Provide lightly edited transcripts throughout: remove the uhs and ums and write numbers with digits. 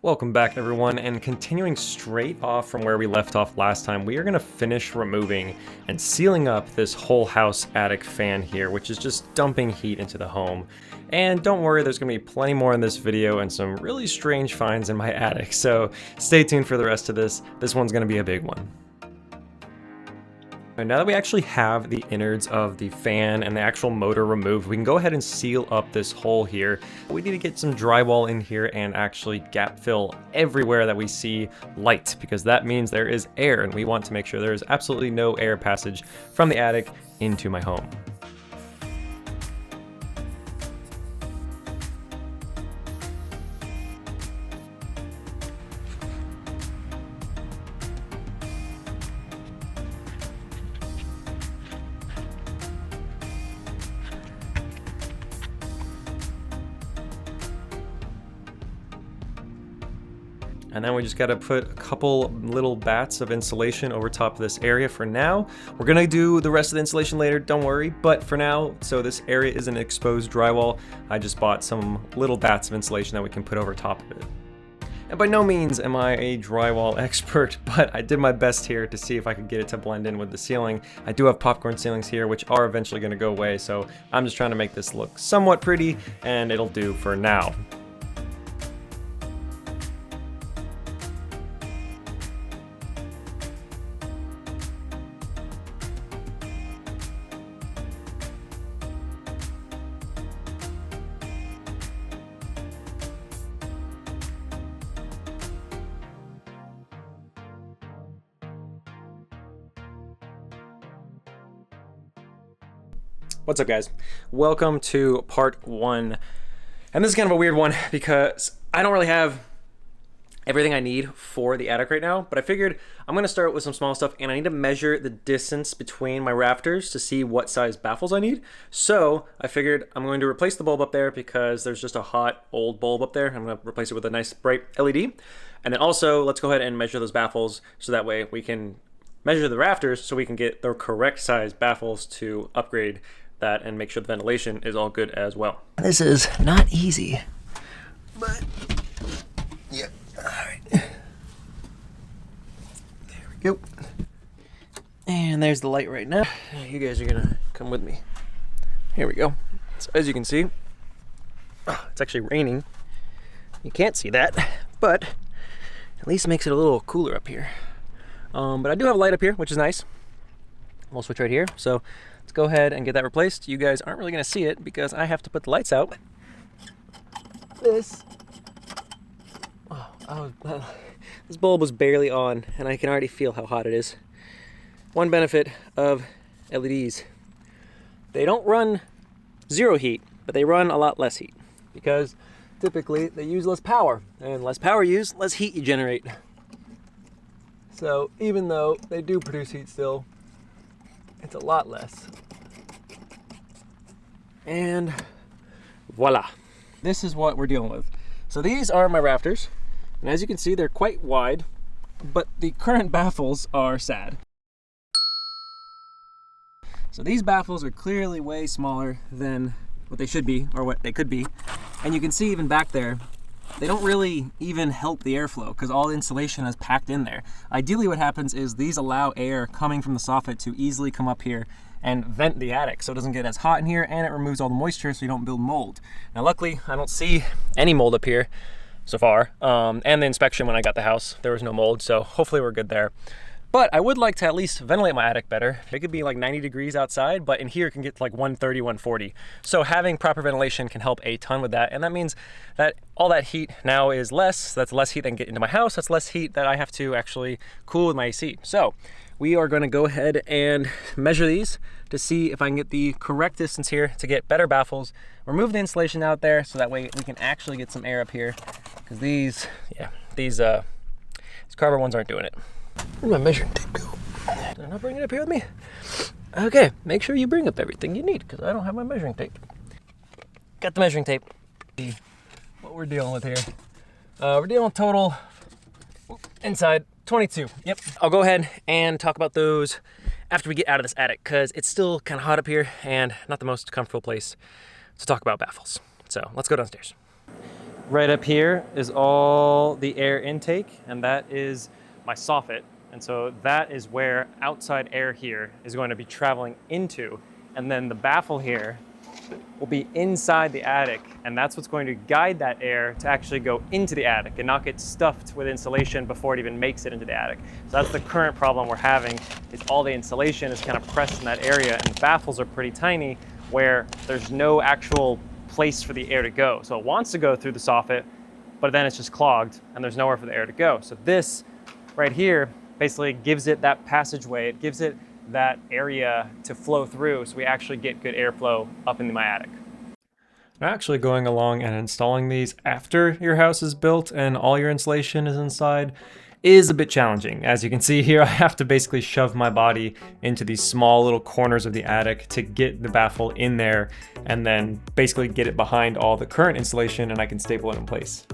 Welcome back everyone, and continuing straight off from where we left off last time, we are going to finish removing and sealing up this whole house attic fan here, which is just dumping heat into the home. And don't worry, there's going to be plenty more in this video and some really strange finds in my attic, so stay tuned for the rest of this. This one's going to be a big one. Now that we actually have the innards of the fan and the actual motor removed, we can go ahead and seal up this hole here. We need to get some drywall in here and actually gap fill everywhere that we see light, because that means there is air, and we want to make sure there is absolutely no air passage from the attic into my home. And then we just gotta put a couple little bats of insulation over top of this area for now. We're gonna do the rest of the insulation later, don't worry, but for now, so this area isn't exposed drywall, I just bought some little bats of insulation that we can put over top of it. And by no means am I a drywall expert, but I did my best here to see if I could get it to blend in with the ceiling. I do have popcorn ceilings here, which are eventually gonna go away, so I'm just trying to make this look somewhat pretty, and it'll do for now. What's up guys? Welcome to part one. And this is kind of a weird one because I don't really have everything I need for the attic right now, but I figured I'm gonna start with some small stuff, and I need to measure the distance between my rafters to see what size baffles I need. So I figured I'm going to replace the bulb up there because there's just a hot old bulb up there. I'm gonna replace it with a nice bright LED. And then also let's go ahead and measure those baffles so that way we can measure the rafters so we can get the correct size baffles to upgrade that and make sure the ventilation is all good as well. This is not easy, but yeah, all right. There we go. And there's the light right now. You guys are gonna come with me. Here we go. So as you can see, it's actually raining. You can't see that, but at least makes it a little cooler up here. But I do have a light up here, which is nice. We'll switch right here. So let's go ahead and get that replaced. You guys aren't really gonna see it because I have to put the lights out. This bulb was barely on, and I can already feel how hot it is. One benefit of LEDs, they don't run zero heat, but they run a lot less heat because typically they use less power, and less power used, less heat you generate. So even though they do produce heat still, it's a lot less. And voila. This is what we're dealing with. So these are my rafters, and as you can see, they're quite wide, but the current baffles are sad. So these baffles are clearly way smaller than what they should be, or what they could be. And you can see even back there, they don't really even help the airflow because all the insulation is packed in there. Ideally what happens is these allow air coming from the soffit to easily come up here and vent the attic so it doesn't get as hot in here, and it removes all the moisture so you don't build mold. Now luckily I don't see any mold up here so far, and the inspection when I got the house, there was no mold, so hopefully we're good there. But I would like to at least ventilate my attic better. It could be like 90 degrees outside, but in here it can get to like 130, 140. So having proper ventilation can help a ton with that. And that means that all that heat now is less. That's less heat that can get into my house. That's less heat that I have to actually cool with my AC. So we are gonna go ahead and measure these to see if I can get the correct distance here to get better baffles, remove the insulation out there so that way we can actually get some air up here. Because these cardboard ones aren't doing it. Where'd my measuring tape go? Did I not bring it up here with me? Okay, make sure you bring up everything you need because I don't have my measuring tape. Got the measuring tape. See what we're dealing with here. We're dealing with total inside 22. Yep. I'll go ahead and talk about those after we get out of this attic because it's still kind of hot up here and not the most comfortable place to talk about baffles. So let's go downstairs. Right up here is all the air intake, and that is my soffit. And so that is where outside air here is going to be traveling into. And then the baffle here will be inside the attic, and that's what's going to guide that air to actually go into the attic and not get stuffed with insulation before it even makes it into the attic. So that's the current problem we're having, is all the insulation is kind of pressed in that area, and the baffles are pretty tiny where there's no actual place for the air to go. So it wants to go through the soffit, but then it's just clogged and there's nowhere for the air to go. So this right here basically gives it that passageway. It gives it that area to flow through, so we actually get good airflow up into my attic. I'm actually going along and installing these after your house is built and all your insulation is inside is a bit challenging. As you can see here, I have to basically shove my body into these small little corners of the attic to get the baffle in there, and then basically get it behind all the current insulation, and I can staple it in place.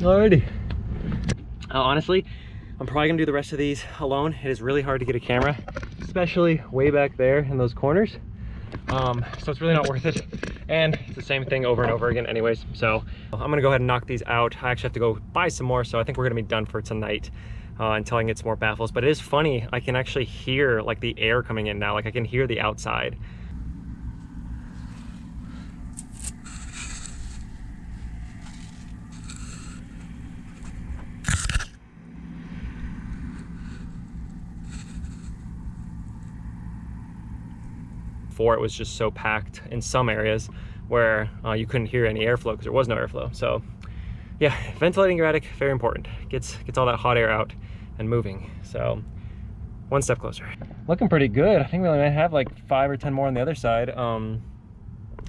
Alrighty. Honestly, I'm probably gonna do the rest of these alone. It is really hard to get a camera, especially way back there in those corners. So it's really not worth it. And it's the same thing over and over again anyways. So I'm gonna go ahead and knock these out. I actually have to go buy some more, so I think we're gonna be done for tonight until I can get some more baffles. But it is funny, I can actually hear like the air coming in now. Like I can hear the outside. Before it was just so packed in some areas where you couldn't hear any airflow because there was no airflow. So yeah, ventilating your attic, very important. Gets all that hot air out and moving. So one step closer. Looking pretty good. I think we only might have like 5 or 10 more on the other side. And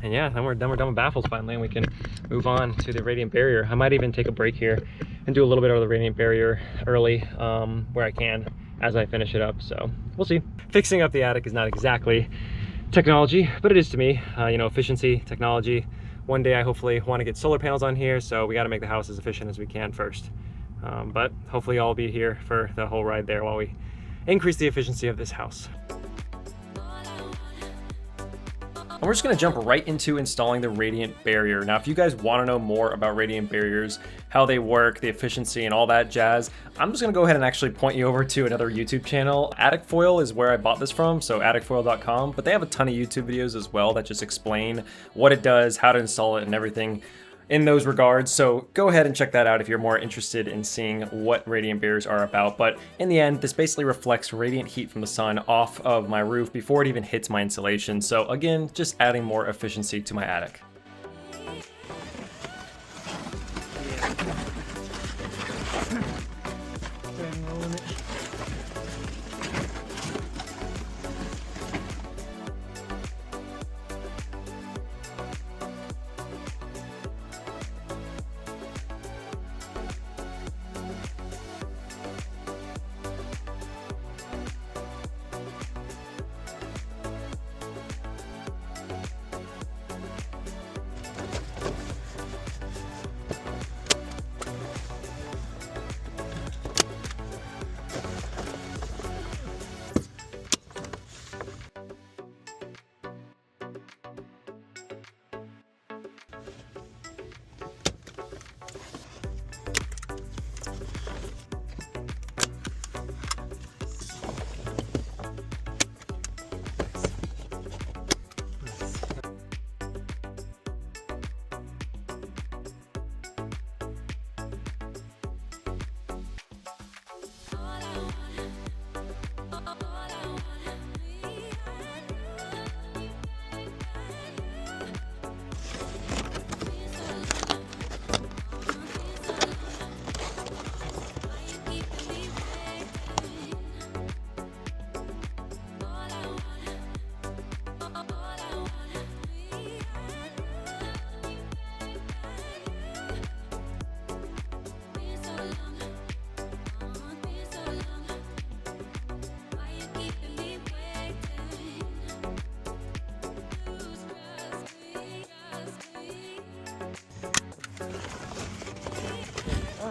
yeah, then we're done with baffles finally, and we can move on to the radiant barrier. I might even take a break here and do a little bit of the radiant barrier early where I can as I finish it up. So we'll see. Fixing up the attic is not exactly technology, but it is to me. You know, efficiency, technology. One day I hopefully want to get solar panels on here, so we got to make the house as efficient as we can first. But hopefully I'll be here for the whole ride there while we increase the efficiency of this house. And we're just gonna jump right into installing the radiant barrier. Now, if you guys wanna know more about radiant barriers, how they work, the efficiency and all that jazz, I'm just gonna go ahead and actually point you over to another YouTube channel. Attic Foil is where I bought this from, so atticfoil.com, but they have a ton of YouTube videos as well that just explain what it does, how to install it and everything in those regards. So go ahead and check that out if you're more interested in seeing what radiant barriers are about. But in the end, this basically reflects radiant heat from the sun off of my roof before it even hits my insulation. So again, just adding more efficiency to my attic.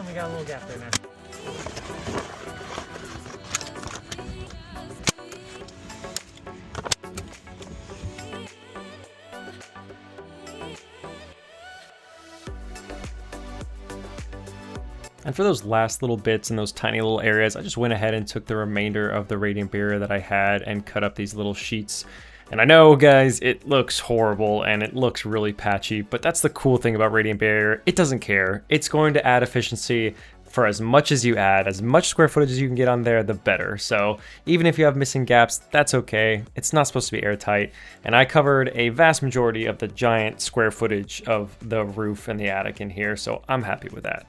and we got a little gap there now. And for those last little bits in those tiny little areas, I just went ahead and took the remainder of the radiant barrier that I had and cut up these little sheets. And I know, guys, it looks horrible and it looks really patchy, but that's the cool thing about radiant barrier. It doesn't care. It's going to add efficiency for as much as you add. As much square footage as you can get on there, the better. So even if you have missing gaps, that's okay. It's not supposed to be airtight. And I covered a vast majority of the giant square footage of the roof and the attic in here, so I'm happy with that.